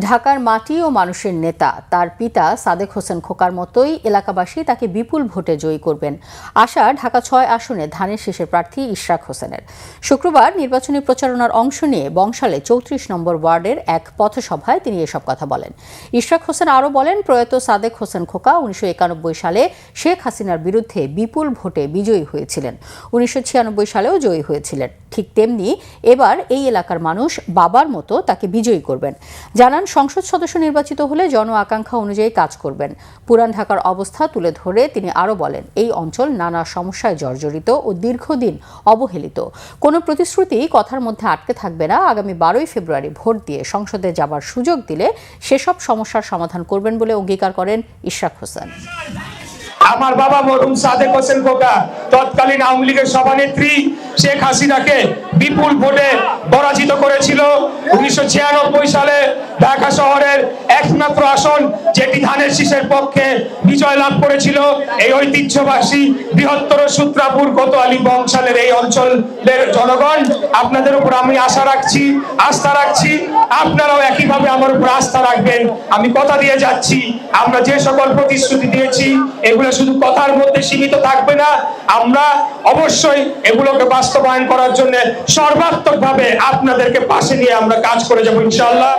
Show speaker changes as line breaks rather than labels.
ঢাকার মাটি ও মানুষের নেতা তার পিতা সাদেক হোসেন খোকার মতোই এলাকাবাসী তাকে বিপুল ভোটে জয়ী করবেন আশা ঢাকা ৬ আসনে ধানের শীষের প্রার্থী ইশরাক হোসেনের। শুক্রবার নির্বাচনী প্রচারণার অংশ নিয়ে বংশালে ৩৪ নম্বর ওয়ার্ডের এক পথসভায় তিনি এসব কথা বলেন। ইশরাক হোসেন আরও বলেন, প্রয়াত সাদেক হোসেন খোকা ১৯৯১ সালে শেখ হাসিনার বিরুদ্ধে বিপুল ভোটে বিজয়ী হয়েছিলেন, ১৯৯৬ সালেও জয়ী হয়েছিলেন। ঠিক তেমনি এবার এই এলাকার মানুষ বাবার মতো তাকে বিজয়ী করবেন। জানান, সংসদ সদস্য নির্বাচিত হলে জন আকাঙ্ক্ষা অনুযায়ী কাজ করবেন। পুরান ঢাকার অবস্থা তুলে ধরে তিনি আরও বলেন, এই অঞ্চল নানা সমস্যায় জর্জরিত ও দীর্ঘদিন অবহেলিত। কোনো প্রতিশ্রুতি কথার মধ্যে আটকে থাকবে না। আগামী ১২ই ফেব্রুয়ারি ভোট দিয়ে সংসদে যাবার সুযোগ দিলে সেসব সমস্যার সমাধান করবেন বলে অঙ্গীকার করেন ইশরাক হোসেন।
আমার বাবা মরহুম সাদেক হোসেন খোকা তৎকালীন আওয়ামী লীগের সভানেত্রী শেখ হাসিনাকে বিপুল ভোটে পরাজিত করেছিল। ১৯৯৬ সালে ঢাকা শহরের একমাত্র আসন যেটি ধানের শীষের পক্ষে বিজয় লাভ করেছিল। এই ঐতিহ্যবাসী বৃহত্তর সূত্রাপুর কোতোয়ালি বংশালের এই অঞ্চলের জনগণ, আপনাদের উপর আমি আস্থা রাখছি, আপনারাও একইভাবে আমার উপর আস্থা রাখবেন। আমি কথা দিয়ে যাচ্ছি, আমরা যে সকল প্রতিশ্রুতি দিয়েছি এগুলো শুধু কথার মধ্যে সীমিত থাকবে না, আমরা অবশ্যই এগুলোকে বাস্তবায়ন করার জন্য সর্বাত্মকভাবে আপনাদেরকে পাশে নিয়ে আমরা কাজ করে যাবো ইনশাআল্লাহ।